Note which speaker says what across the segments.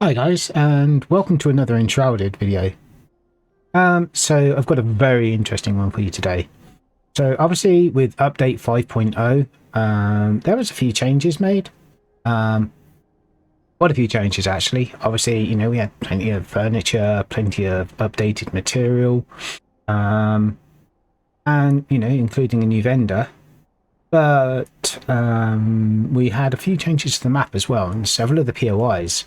Speaker 1: Hi guys, and welcome to another Enshrouded video. So I've got a very interesting one for you today. So obviously with update 5.0, there was a few changes made. Quite a few changes actually. Obviously, we had plenty of furniture, plenty of updated material, and including a new vendor. But we had a few changes to the map as well, and several of the POIs.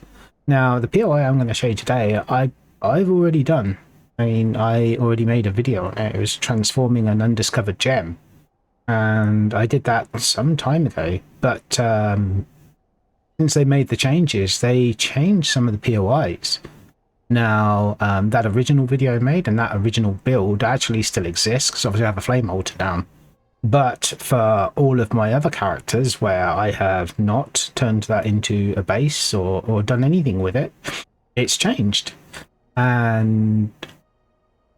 Speaker 1: Now, the POI I'm going to show you today, I've already done. I mean, I already made a video on it. It was transforming an undiscovered gem, and I did that some time ago. But since they made the changes, they changed some of the POIs. Now, that original video I made and that original build actually still exists because obviously I have a flame altar down. But for all of my other characters where I have not turned that into a base or done anything with it, it's changed. And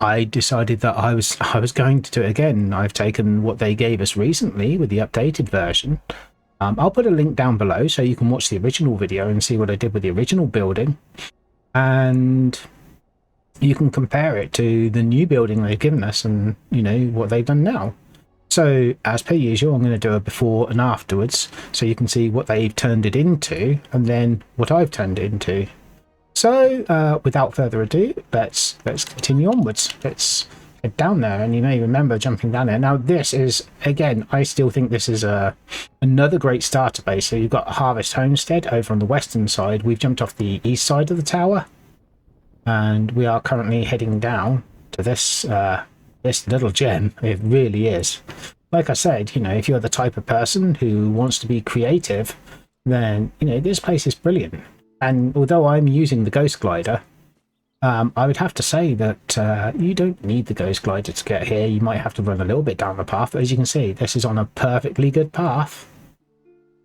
Speaker 1: I decided that I was going to do it again. I've taken what they gave us recently with the updated version. I'll put a link down below so you can watch the original video and see what I did with the original building. And you can compare it to the new building they've given us and, what they've done now. So, as per usual, I'm going to do a before and afterwards, so you can see what they've turned it into, and then what I've turned it into. So, without further ado, let's continue onwards. Let's head down there, and you may remember jumping down there. Now, this is, again, I still think this is another great starter base. So you've got Harvest Homestead over on the western side. We've jumped off the east side of the tower, and we are currently heading down to this this little gem. It really is. Like I said, if you're the type of person who wants to be creative, then, this place is brilliant. And although I'm using the Ghost Glider, I would have to say that you don't need the Ghost Glider to get here. You might have to run a little bit down the path, but as you can see, this is on a perfectly good path.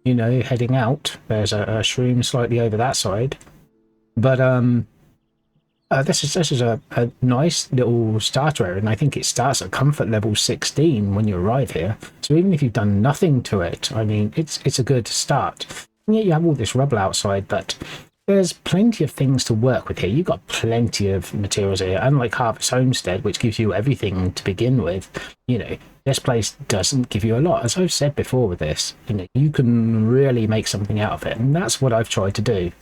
Speaker 1: Heading out. There's a shroom slightly over that side. But, this is a nice little starter area, and I think it starts at comfort level 16 when you arrive here. So even if you've done nothing to it, I mean, it's a good start. And yet you have all this rubble outside, but there's plenty of things to work with here. You've got plenty of materials here, unlike Harvest Homestead, which gives you everything to begin with. This place doesn't give you a lot. As I've said before with this, you can really make something out of it, and that's what I've tried to do.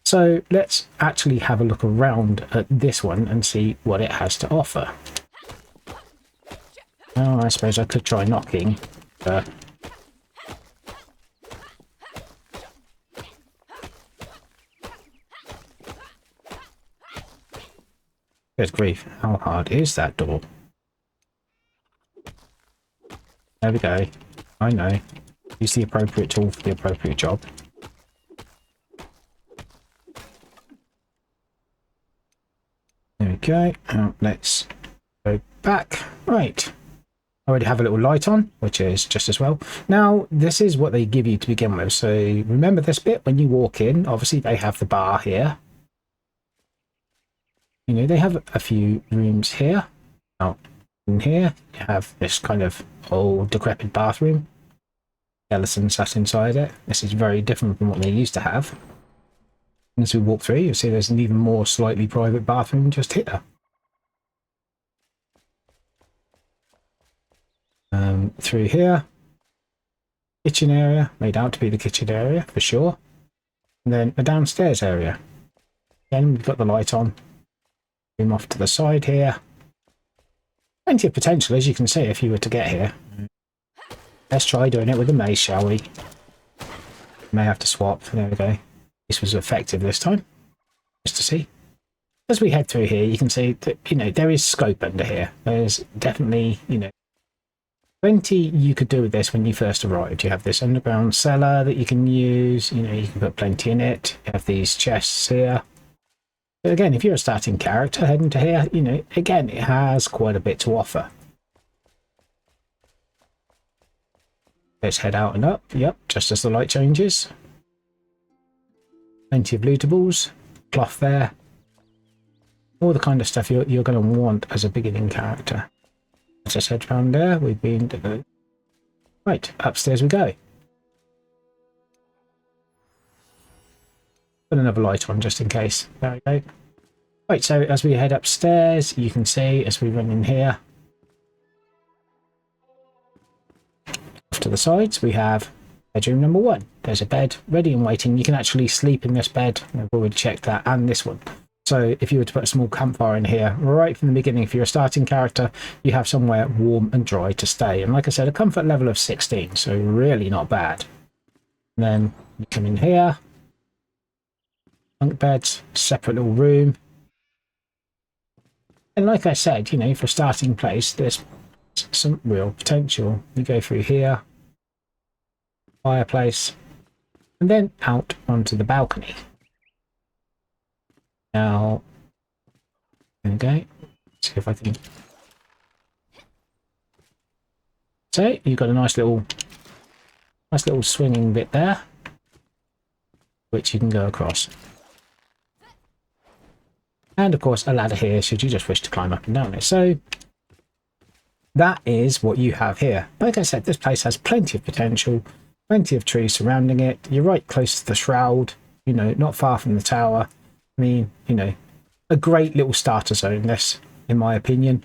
Speaker 1: So let's actually have a look around at this one and see what it has to offer. Oh, I suppose I could try knocking. Good grief, how hard is that door? There we go. I know. Use the appropriate tool for the appropriate job. There we go. Let's go back. Right. I already have a little light on, which is just as well. Now, this is what they give you to begin with. So remember this bit when you walk in. Obviously, they have the bar here. They have a few rooms here. Now, in here, you have this kind of old, decrepit bathroom. Skeleton sat inside it. This is very different from what they used to have. As we walk through, you'll see there's an even more slightly private bathroom just here. Through here, kitchen area, made out to be the kitchen area for sure. And then a downstairs area. Again, we've got the light on. Zoom off to the side here. Plenty of potential, as you can see, if you were to get here. Let's try doing it with a mace, shall we? May have to swap. There we go. This was effective this time, just to see. As we head through here, you can see that, there is scope under here. There's definitely, plenty you could do with this when you first arrived. You have this underground cellar that you can use. You can put plenty in it. You have these chests here. But again, if you're a starting character heading to here, again, it has quite a bit to offer. Let's head out and up. Yep, just as the light changes. Plenty of lootables, cloth there. All the kind of stuff you're going to want as a beginning character. Let's just head around there. We've been to the... Right, upstairs we go. Put another light on just in case. There we go. Right, so as we head upstairs, you can see as we run in here, off to the sides, we have bedroom number 1. There's a bed ready and waiting. You can actually sleep in this bed. I've already checked that, and this one. So if you were to put a small campfire in here, right from the beginning, if you're a starting character, you have somewhere warm and dry to stay. And like I said, a comfort level of 16, so really not bad. And then you come in here, bunk beds, separate little room. And like I said, you know, for a starting place, there's some real potential. You go through here, fireplace, and then out onto the balcony. Now, there we go. See if I can. So you've got a nice little swinging bit there, which you can go across. And of course, a ladder here, should you just wish to climb up and down it. So that is what you have here. Like I said, this place has plenty of potential, plenty of trees surrounding it. You're right close to the shroud, you know, not far from the tower. I mean, you know, a great little starter zone, this, in my opinion.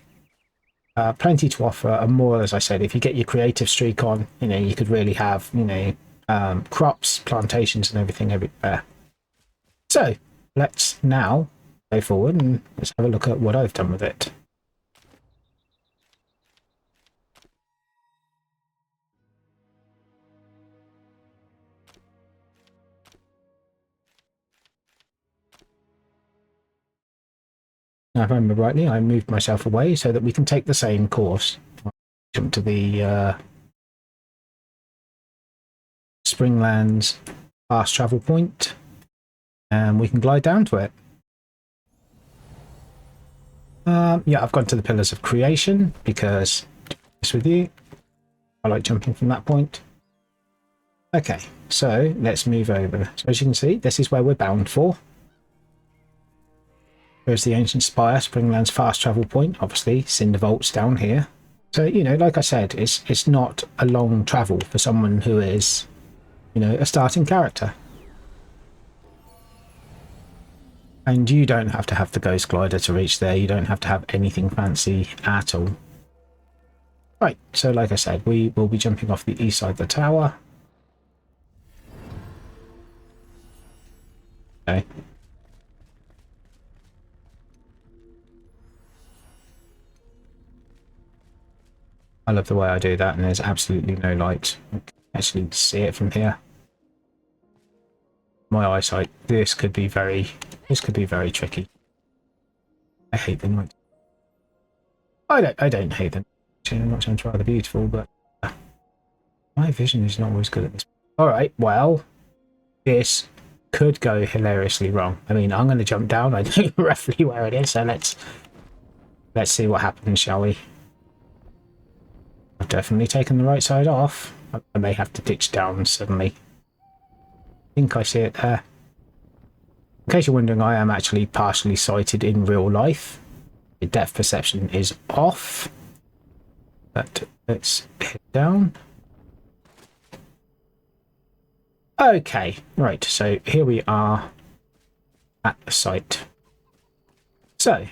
Speaker 1: Plenty to offer, and more, as I said, if you get your creative streak on, you know, you could really have, you know, crops, plantations and everything everywhere. So let's now go forward and let's have a look at what I've done with it. Now, if I remember rightly, I moved myself away so that we can take the same course. Jump to the Springlands fast travel point, and we can glide down to it. Yeah, I've gone to the Pillars of Creation because, to be honest with you, I like jumping from that point. Okay, so let's move over. So as you can see, this is where we're bound for. There's the Ancient Spire, Springland's fast travel point. Obviously, Cinder Vault's down here. So, you know, like I said, it's not a long travel for someone who is, you know, a starting character. And you don't have to have the Ghost Glider to reach there. You don't have to have anything fancy at all. Right, so like I said, we will be jumping off the east side of the tower. Okay. I love the way I do that, and there's absolutely no light. I can actually see it from here. My eyesight, this could be very tricky. I hate the night. I don't hate them. I'm not sounds rather beautiful, but my vision is not always good at this. Alright, well, this could go hilariously wrong. I mean, I'm going to jump down. I know roughly where it is, so let's see what happens, shall we? I've definitely taken the right side off. I may have to ditch down suddenly. I think I see it there. In case you're wondering, I am actually partially sighted in real life. The depth perception is off. But let's head down. Okay, right, so here we are at the site. So,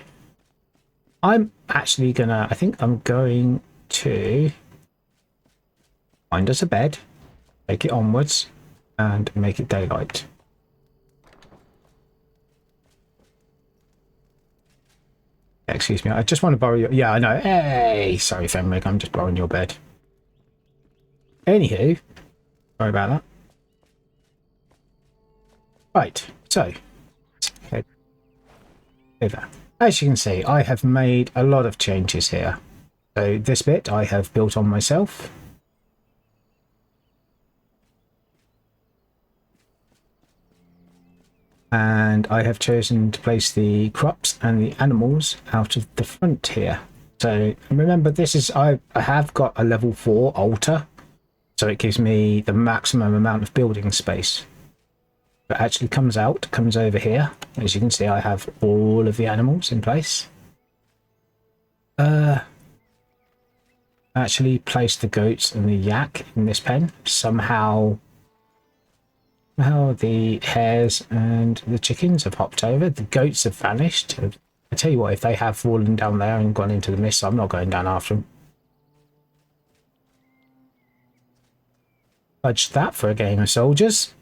Speaker 1: I'm actually gonna, I think I'm going to find us a bed, take it onwards, and make it daylight. Excuse me, I just want to borrow your... Yeah, I know. Hey! Sorry, Fenwick, I'm just borrowing your bed. Anywho, sorry about that. Right, so, head over. As you can see, I have made a lot of changes here. So this bit I have built on myself. And I have chosen to place the crops and the animals out of the front here. So remember, this is I have got a level 4 altar, so it gives me the maximum amount of building space. It actually comes over here. As you can see, I have all of the animals in place. Actually placed the goats and the yak in this pen. Somehow now the hares and the chickens have hopped over. The goats have vanished. I tell you what, if they have fallen down there and gone into the mist, I'm not going down after them. Fudge that for a game of soldiers.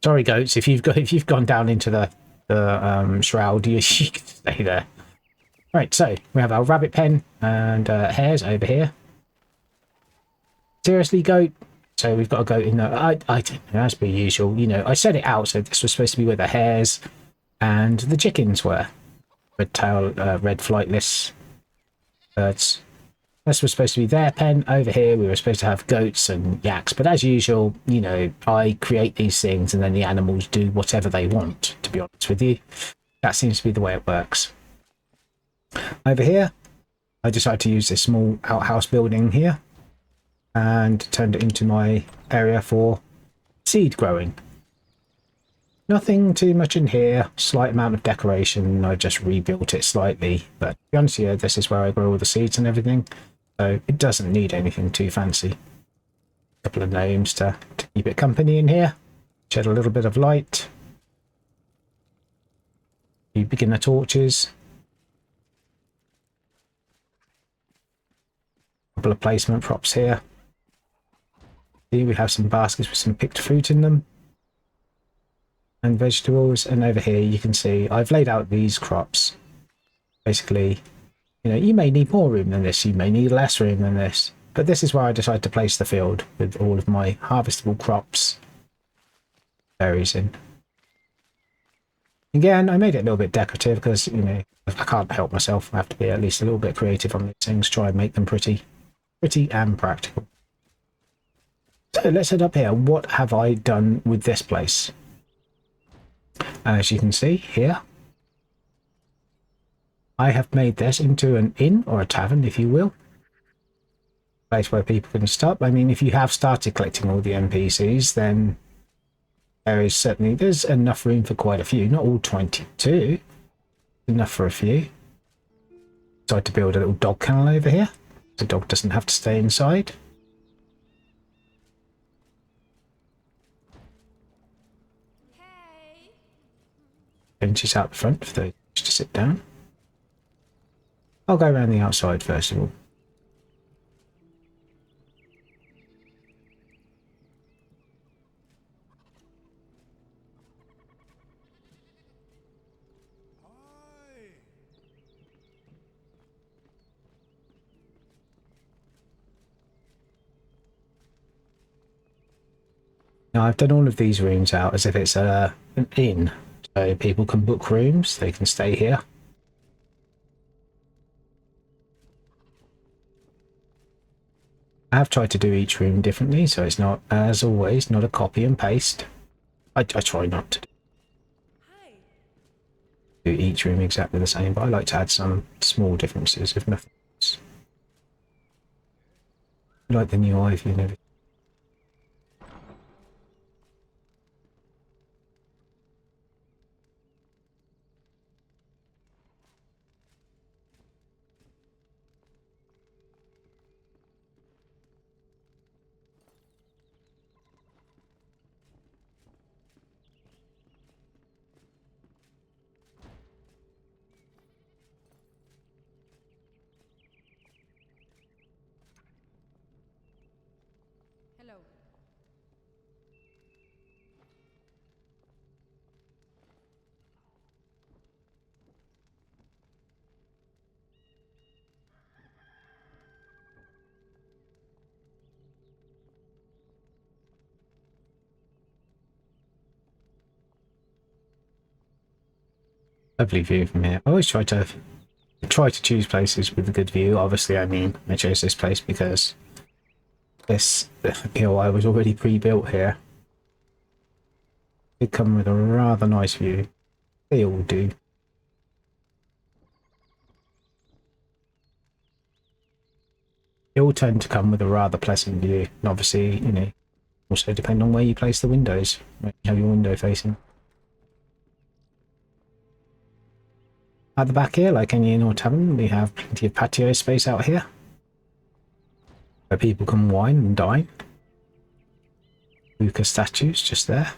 Speaker 1: Sorry, goats, if you've gone down into the shroud, you can stay there. Right, so we have our rabbit pen and hares over here. Seriously, goat. So we've got a goat in there. I don't know, as per usual, you know, I set it out so this was supposed to be where the hares and the chickens were. Red tail, red flightless birds. This was supposed to be their pen. Over here we were supposed to have goats and yaks, but as usual, you know, I create these things and then the animals do whatever they want, to be honest with you. That seems to be the way it works. Over here, I decided to use this small outhouse building here and turned it into my area for seed growing. Nothing too much in here, slight amount of decoration. I just rebuilt it slightly, but to be honest here, this is where I grow all the seeds and everything, so it doesn't need anything too fancy. A couple of gnomes to keep it company in here, shed a little bit of light. A few beginner torches. A couple of placement props here. See, we have some baskets with some picked fruit in them. And vegetables, and over here you can see I've laid out these crops. Basically, you know, you may need more room than this, you may need less room than this, but this is where I decided to place the field with all of my harvestable crops, berries in. Again, I made it a little bit decorative because, you know, I can't help myself. I have to be at least a little bit creative on these things, try and make them pretty and practical. So let's head up here. What have I done with this place? As you can see here, I have made this into an inn or a tavern, if you will. Place where people can stop. I mean, if you have started collecting all the NPCs, then there's enough room for quite a few. Not all 22, enough for a few. Decided to build a little dog kennel over here. The dog doesn't have to stay inside. Benches out the front for those to sit down. I'll go around the outside first of all. Now I've done all of these rooms out as if it's an inn. So people can book rooms, they can stay here. I have tried to do each room differently, so it's not, as always, not a copy and paste. I try not to do each room exactly the same, but I like to add some small differences, if nothing else. I like the new ivy and everything. Lovely view from here. I always try to choose places with a good view. Obviously, I mean, I chose this place because this POI was already pre-built here. It come with a rather nice view. They all do. They all tend to come with a rather pleasant view. And obviously, you know, also depend on where you place the windows, where you have your window facing. At the back here, like any inn or tavern, we have plenty of patio space out here where people can wine and dine. Lucas statues just there.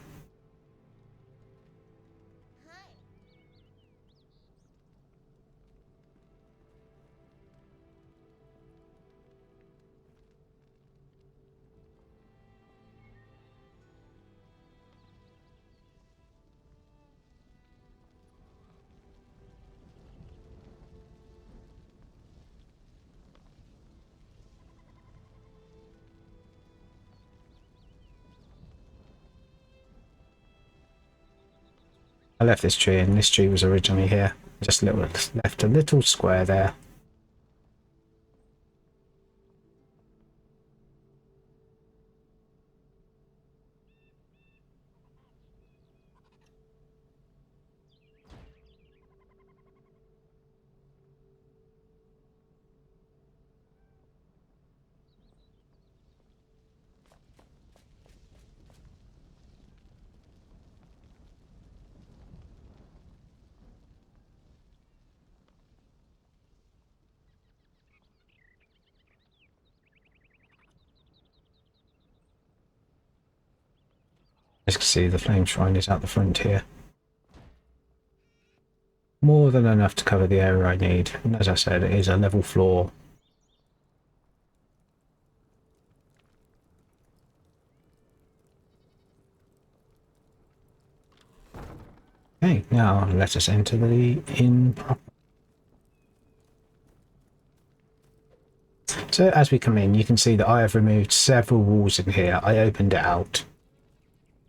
Speaker 1: I left this tree, and this tree was originally here. Just left a little square there. As you can see, the flame shrine is out the front here. More than enough to cover the area I need. And as I said, it is a level floor. Okay, now let us enter the inn proper. So as we come in, you can see that I have removed several walls in here. I opened it out.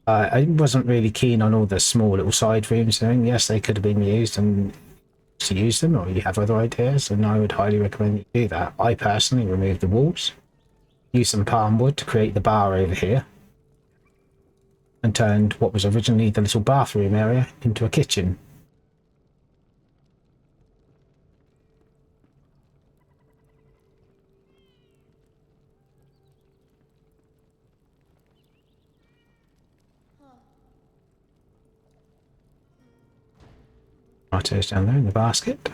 Speaker 1: I wasn't really keen on all the small little side rooms. And yes, they could have been used and to use them, or you have other ideas, and I would highly recommend you do that. I personally removed the walls, used some palm wood to create the bar over here, and turned what was originally the little bathroom area into a kitchen. Tomatoes down there in the basket.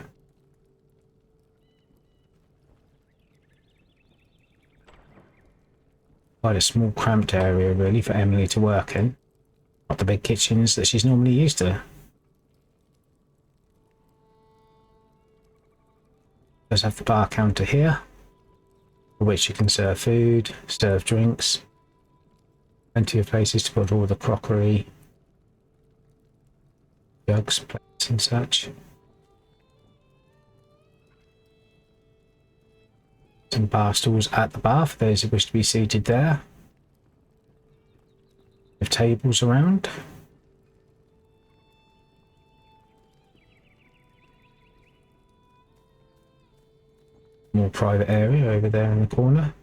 Speaker 1: Quite a small cramped area really for Emily to work in. Not the big kitchens that she's normally used to. Does have the bar counter here, for which you can serve food, serve drinks. Plenty of places to put all the crockery, jugs, plates and such. Some bar stools at the bar for those who wish to be seated there. With tables around. More private area over there in the corner.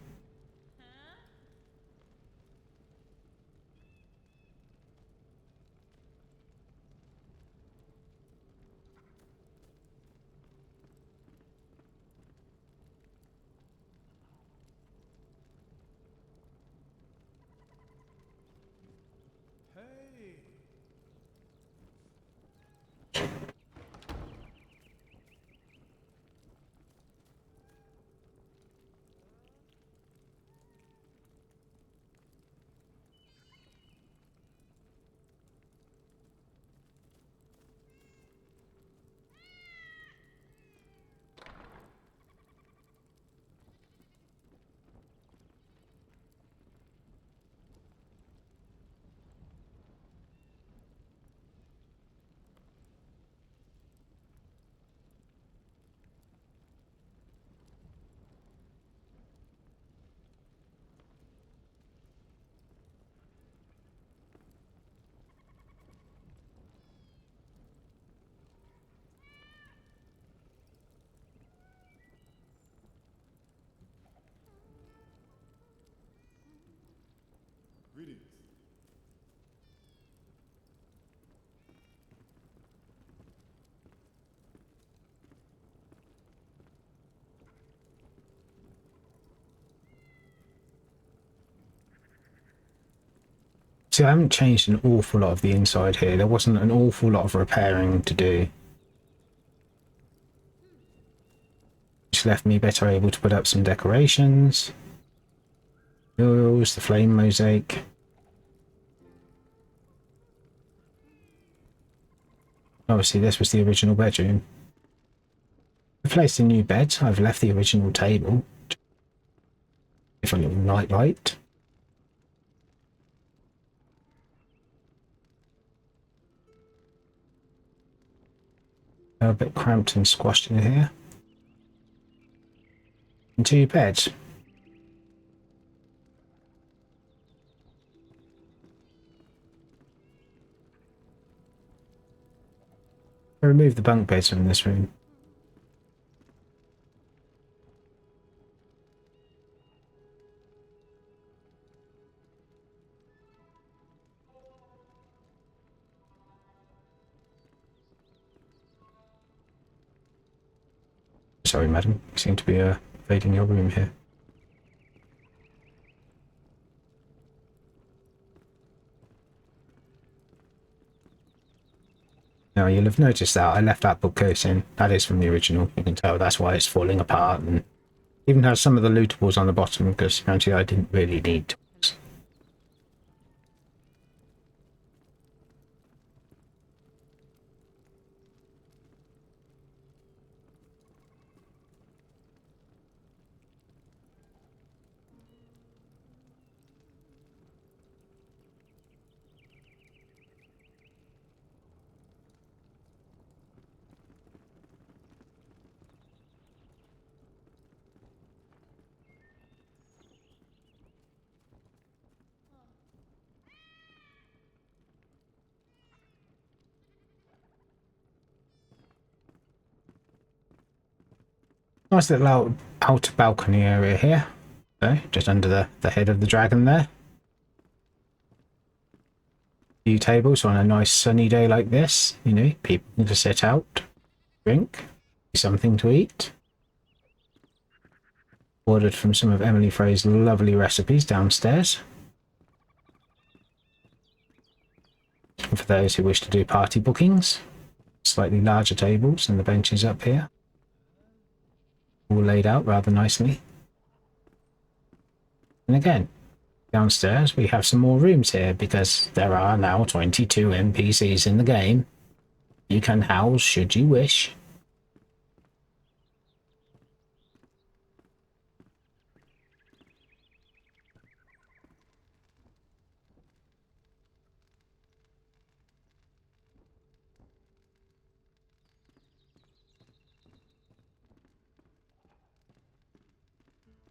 Speaker 2: Greetings.
Speaker 1: See, I haven't changed an awful lot of the inside here. There wasn't an awful lot of repairing to do, which left me better able to put up some decorations. Murals, the flame mosaic. Obviously, this was the original bedroom. I've placed in new beds. I've left the original table. If a little night light. A bit cramped and squashed in here. And two beds. remove the bunk beds from this room. Sorry, madam. You seem to be invading your room here. Now, you'll have noticed that I left that bookcase in. That is from the original. You can tell that's why it's falling apart, and even has some of the lootables on the bottom, because frankly I didn't really need tools. Nice little outer balcony area here. Okay, just under the head of the dragon there. Few tables on a nice sunny day like this. You know, people to sit out, drink, something to eat. Ordered from some of Emily Frey's lovely recipes downstairs. For those who wish to do party bookings, slightly larger tables and the benches up here. All laid out rather nicely. And again, downstairs we have some more rooms here because there are now 22 NPCs in the game. You can house should you wish.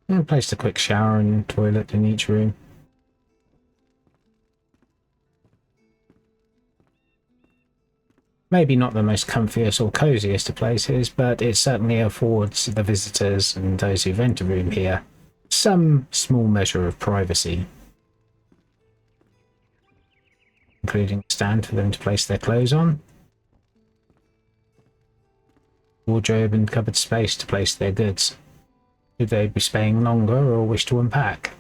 Speaker 1: And placed a quick shower and toilet in each room. Maybe not the most comfiest or coziest of places, but it certainly affords the visitors and those who rent a room here some small measure of privacy, including a stand for them to place their clothes on, wardrobe and cupboard space to place their goods, should they be staying longer or wish to unpack.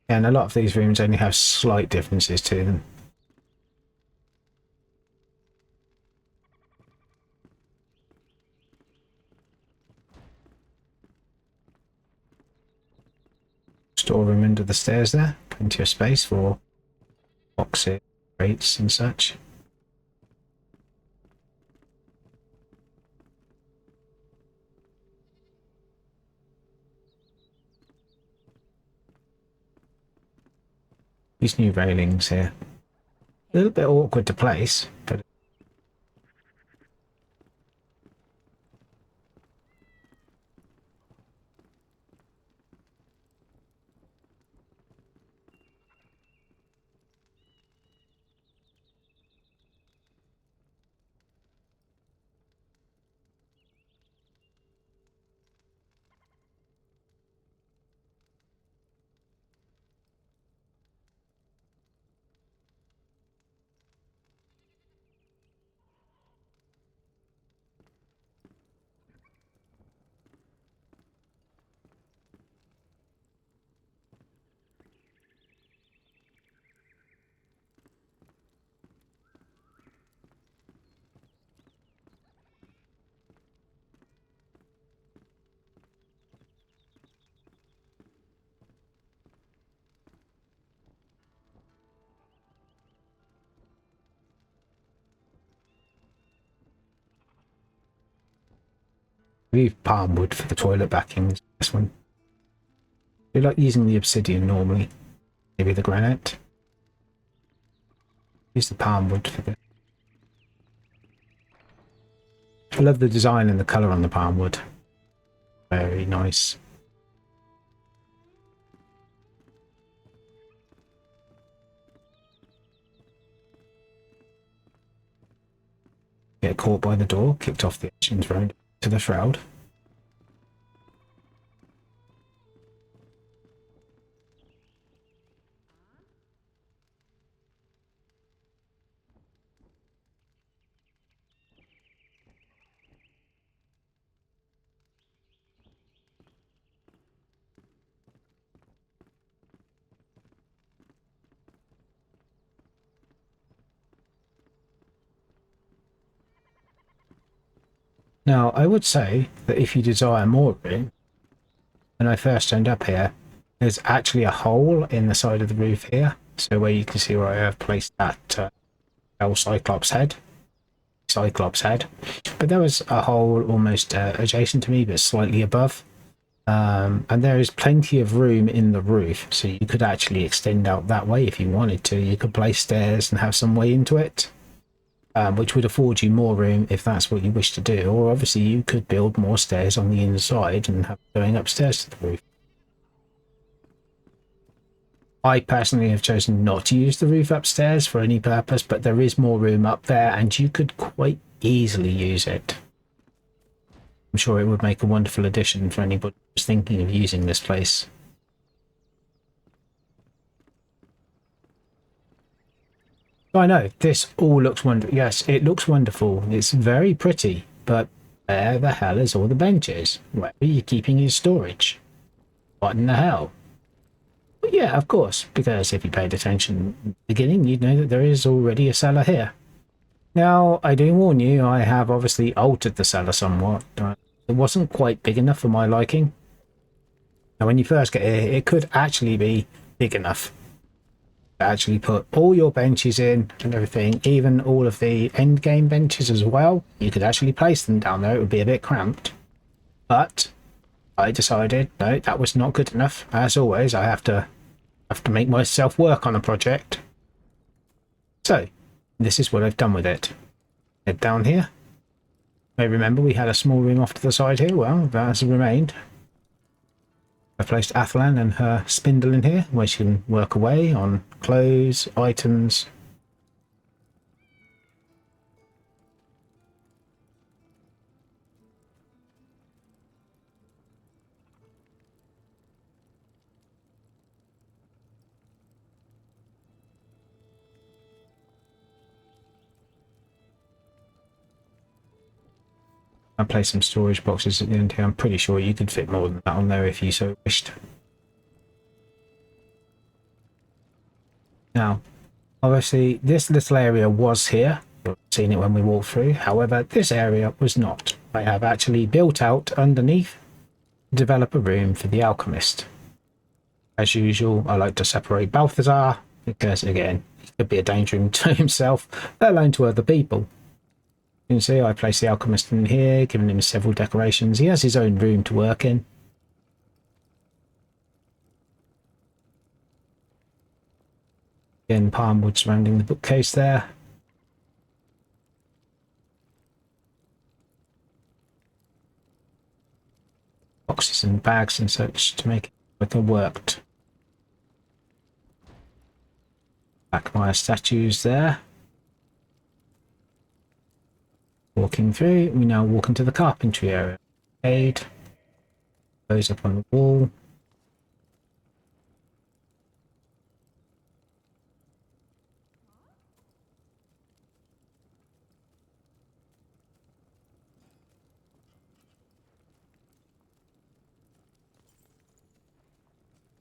Speaker 1: And a lot of these rooms only have slight differences to them. Storeroom under the stairs there, plenty of space for boxes, crates and such. These new railings here, a little bit awkward to place, but leave palm wood for the toilet backings. This one. I like using the obsidian normally. Maybe the granite. Use the palm wood for this. I love the design and the colour on the palm wood. Very nice. Get caught by the door, kicked off the edge and thrown to the shroud. Now, I would say that if you desire more room, when I first turned up here, there's actually a hole in the side of the roof here. So where you can see where I have placed that Cyclops head. But there was a hole almost adjacent to me, but slightly above. And there is plenty of room in the roof, so you could actually extend out that way if you wanted to. You could place stairs and have some way into it. Which would afford you more room if that's what you wish to do. Or obviously you could build more stairs on the inside and have going upstairs to the roof. I personally have chosen not to use the roof upstairs for any purpose, but there is more room up there and you could quite easily use it. I'm sure it would make a wonderful addition for anybody who's thinking of using this place. I know, this all looks wonderful. Yes, it looks wonderful. It's very pretty, but where the hell is all the benches? Where are you keeping your storage? What in the hell? Well, yeah, of course, because if you paid attention at the beginning, you'd know that there is already a cellar here. Now, I do warn you, I have obviously altered the cellar somewhat. It wasn't quite big enough for my liking. Now, when you first get here, it could actually be big enough. Actually put all your benches in and everything, even all of the end game benches as well. You could actually place them down there. It would be a bit cramped, but I decided no, that was not good enough. As always, I have to make myself work on a project. So this is what I've done with it. Head down here. You may remember we had a small room off to the side here. Well, that has remained. I placed Athlan and her spindle in here, where she can work away on clothes, items. I placed some storage boxes at the end here. I'm pretty sure you could fit more than that on there if you so wished. Now, obviously, this little area was here. We've seen it when we walked through. However, this area was not. I have actually built out underneath to develop a room for the alchemist. As usual, I like to separate Balthazar because, again, he could be a danger to himself, let alone to other people. You can see I placed the alchemist in here, giving him several decorations. He has his own room to work in. Again, palm wood surrounding the bookcase there. Boxes and bags and such to make it worked. Blackmire statues there. Walking through, we now walk into the carpentry area. Aid goes up on the wall.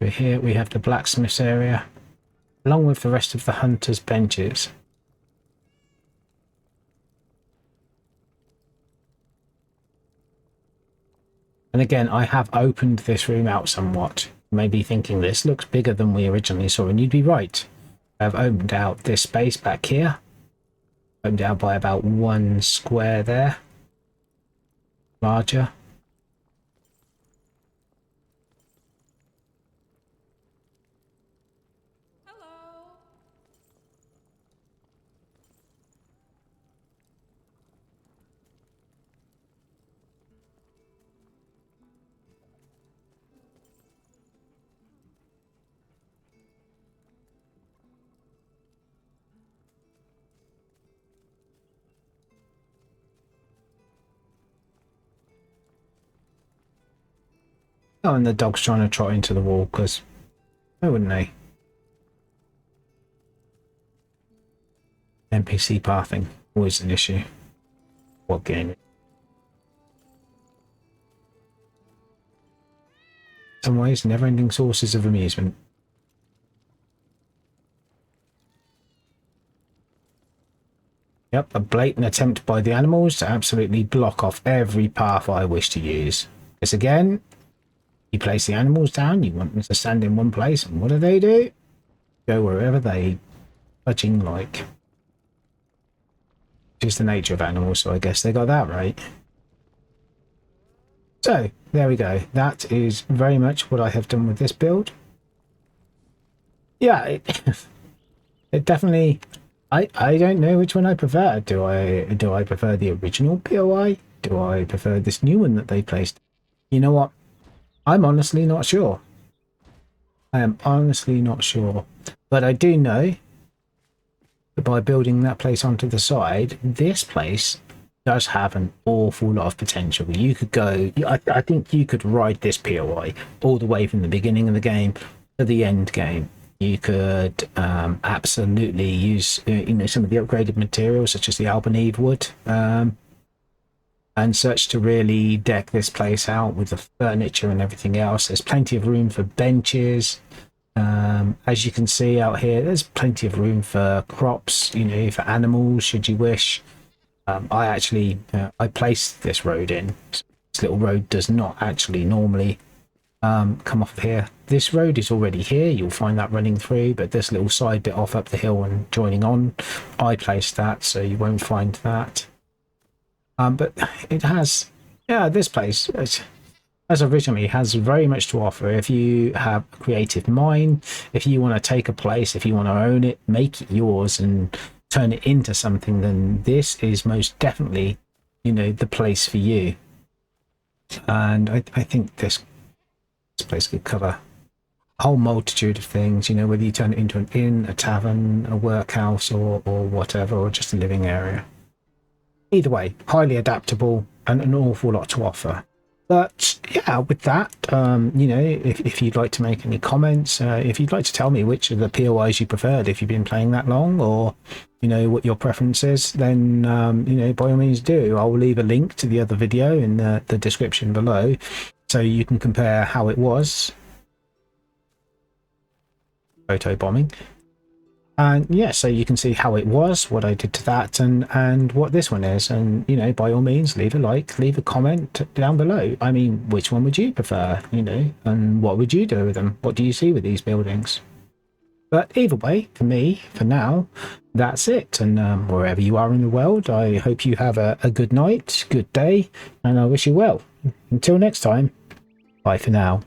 Speaker 1: Over here we have the blacksmith's area, along with the rest of the hunters' benches. And again, I have opened this room out somewhat. You may be thinking this looks bigger than we originally saw, and you'd be right. I've opened out this space back here. Opened out by about 1 square there. Larger. Oh, and the dog's trying to trot into the wall, because why wouldn't they? NPC pathing, always an issue. What game? In some ways, never-ending sources of amusement. Yep, a blatant attempt by the animals to absolutely block off every path I wish to use. Because again, you place the animals down, you want them to stand in one place, and what do? Go wherever they fudging like. Which is the nature of animals, so I guess they got that right. So, there we go. That is very much what I have done with this build. Yeah, it definitely... I don't know which one I prefer. Do I prefer the original POI? Do I prefer this new one that they placed? You know what? I'm honestly not sure. I am honestly not sure. But I do know that by building that place onto the side, this place does have an awful lot of potential. You could go... I think you could ride this POI all the way from the beginning of the game to the end game. You could absolutely use some of the upgraded materials such as the Albanese wood and such to really deck this place out with the furniture and everything else. There's plenty of room for benches. As you can see out here, there's plenty of room for crops, for animals should you wish. I actually I placed this road in. This little road does not actually normally come off of here. This road is already here, you'll find that running through, but this little side bit off up the hill and joining on, I placed that, so you won't find that. But it has, this place, as originally, has very much to offer. If you have a creative mind, if you want to take a place, if you want to own it, make it yours and turn it into something, then this is most definitely, the place for you. And I think this place could cover a whole multitude of things, whether you turn it into an inn, a tavern, a workhouse, or whatever, or just a living area. Either way, highly adaptable and an awful lot to offer. But yeah, with that, if you'd like to make any comments, if you'd like to tell me which of the POIs you preferred, if you've been playing that long, or what your preference is, then by all means do. I'll leave a link to the other video in the description below, so you can compare how it was. Photo bombing. And yeah, so you can see how it was, what I did to that, and what this one is. And by all means, leave a like, leave a comment down below. I mean, which one would you prefer, and what would you do with them? What do you see with these buildings? But either way, for me, for now, that's it. And wherever you are in the world, I hope you have a good night, good day, and I wish you well. Until next time, bye for now.